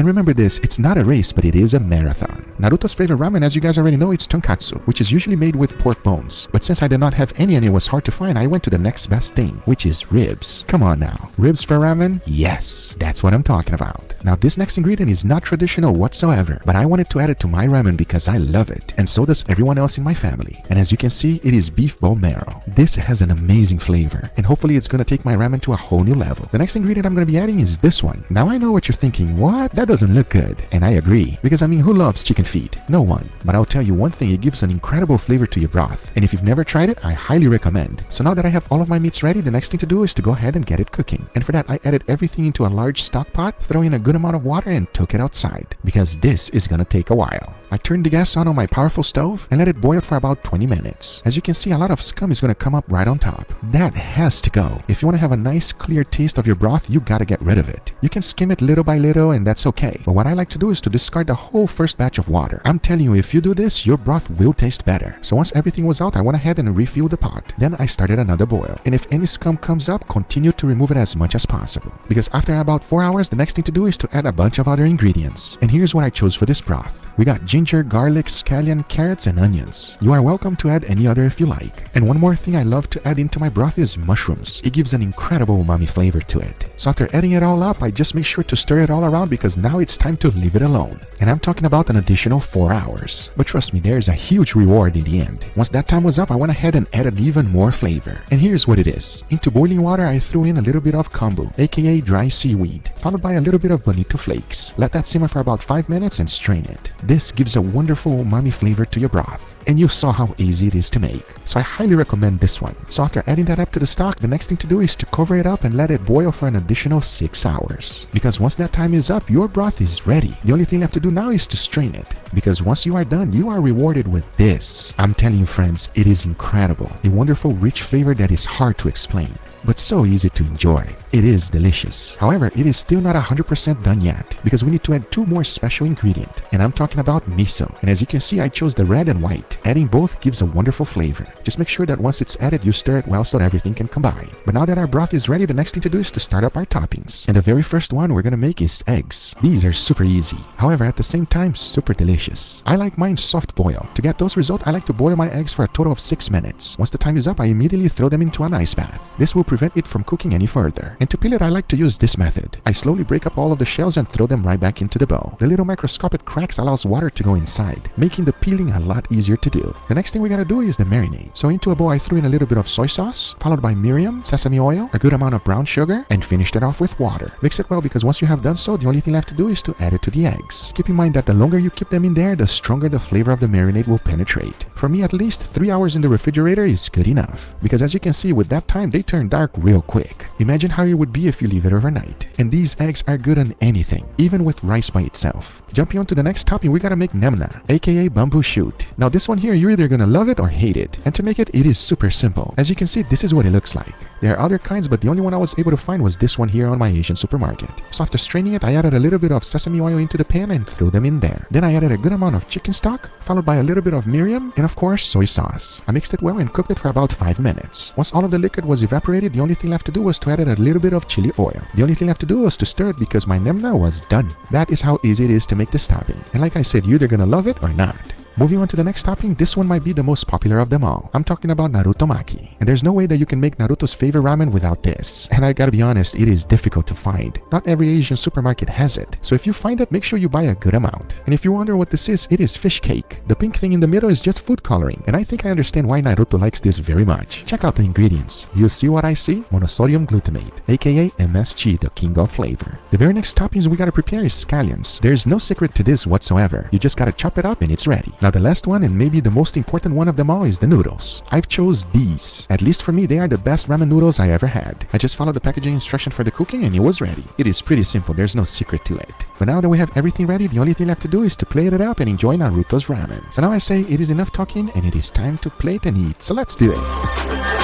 And remember this, it's not a race, but it is a marathon. Naruto's favorite ramen, as you guys already know, it's tonkotsu, which is usually made with pork bones. But since I did not have any and it was hard to find, I went to the next best thing, which is ribs. Come on now. Ribs for ramen? Yes, that's what I'm talking about. Now this next ingredient is not traditional whatsoever, but I wanted to add it to my ramen because I love it, and so does everyone else in my family. And as you can see, it is beef bone marrow. This has an amazing flavor, and hopefully it's gonna take my ramen to a whole new level. The next ingredient I'm gonna be adding is this one. Now I know what you're thinking, what? That doesn't look good. And I agree, because I mean, who loves chicken feet? No one. But I'll tell you one thing, it gives an incredible flavor to your broth. And if you've never tried it, I highly recommend. So now that I have all of my meats ready, the next thing to do is to go ahead and get it cooking. And for that, I added everything into a large stock pot, throw in a good amount of water and took it outside, because this is gonna take a while. I turned the gas on my powerful stove and let it boil for about 20 minutes. As you can see, a lot of scum is gonna come up right on top. That has to go. If you wanna have a nice clear taste of your broth, you gotta get rid of it. You can skim it little by little and that's okay. But what I like to do is to discard the whole first batch of water. I'm telling you, if you do this, your broth will taste better. So once everything was out, I went ahead and refilled the pot. Then I started another boil. And if any scum comes up, continue to remove it as much as possible. Because after about 4 hours, the next thing to do is to add a bunch of other ingredients. And here's what I chose for this broth. We got ginger, garlic, scallion, carrots, and onions. You are welcome to add any other if you like. And one more thing I love to add into my broth is mushrooms. It gives an incredible umami flavor to it. So after adding it all up, I just make sure to stir it all around because now it's time to leave it alone. And I'm talking about an additional 4 hours. But trust me, there's a huge reward in the end. Once that time was up, I went ahead and added even more flavor. And here's what it is. Into boiling water, I threw in a little bit of kombu, aka dry seaweed, followed by a little bit of bonito flakes. Let that simmer for about 5 minutes and strain it. This gives a wonderful umami flavor to your broth. And you saw how easy it is to make. So I highly recommend this one. So after adding that up to the stock, the next thing to do is to cover it up and let it boil for an additional 6 hours. Because once that time is up, your broth is ready. The only thing left to do now is to strain it. Because once you are done, you are rewarded with this. I'm telling you friends, it is incredible. A wonderful rich flavor that is hard to explain, but so easy to enjoy. It is delicious. However, it is still not 100% done yet because we need to add 2 more special ingredients, and I'm talking about miso. And as you can see, I chose the red and white. Adding both gives a wonderful flavor. Just make sure that once it's added, you stir it well so that everything can combine. But now that our broth is ready, the next thing to do is to start up our toppings. And the very first one we're gonna make is eggs. These are super easy. However, at the same time, super delicious. I like mine soft boil. To get those results, I like to boil my eggs for a total of 6 minutes. Once the time is up, I immediately throw them into an ice bath. This will prevent it from cooking any further. And to peel it, I like to use this method. I slowly break up all of the shells and throw them right back into the bowl. The little microscopic cracks allows water to go inside, making the peeling a lot easier to do. The next thing we gotta do is the marinade. So into a bowl, I threw in a little bit of soy sauce, followed by mirin, sesame oil, a good amount of brown sugar, and finished it off with water. Mix it well because once you have done so, the only thing left to do is to add it to the eggs. Keep in mind that the longer you keep them in there, the stronger the flavor of the marinade will penetrate. For me, at least 3 hours in the refrigerator is good enough. Because as you can see, with that time, they turn dark real quick. Imagine how it would be if you leave it overnight. And these eggs are good on anything, even with rice by itself. Jumping on to the next topping, we gotta make nemna, aka bamboo shoot. Now this one here, you're either gonna love it or hate it. And to make it, it is super simple. As you can see, this is what it looks like. There are other kinds, but the only one I was able to find was this one here on my Asian supermarket. So after straining it, I added a little bit of sesame oil into the pan and threw them in there. Then I added a good amount of chicken stock, followed by a little bit of mirin, and of course, soy sauce. I mixed it well and cooked it for about 5 minutes. Once all of the liquid was evaporated, the only thing left to do was to add a little bit of chili oil. The only thing left to do was to stir it because my nemna was done. That is how easy it is to make this topping. And like I said, you're either gonna love it or not. Moving on to the next topping, this one might be the most popular of them all. I'm talking about Naruto maki. And there's no way that you can make Naruto's favorite ramen without this. And I gotta be honest, it is difficult to find. Not every Asian supermarket has it. So if you find it, make sure you buy a good amount. And if you wonder what this is, it is fish cake. The pink thing in the middle is just food coloring. And I think I understand why Naruto likes this very much. Check out the ingredients. Do you see what I see? Monosodium glutamate, aka MSG, the king of flavor. The very next toppings we gotta prepare is scallions. There's no secret to this whatsoever. You just gotta chop it up and it's ready. Now the last one, and maybe the most important one of them all, is the noodles. I've chose these. At least for me, they are the best ramen noodles I ever had. I just followed the packaging instruction for the cooking and it was ready. It is pretty simple, there's no secret to it. But now that we have everything ready, the only thing left to do is to plate it up and enjoy Naruto's ramen. So now I say it is enough talking and it is time to plate and eat. So let's do it.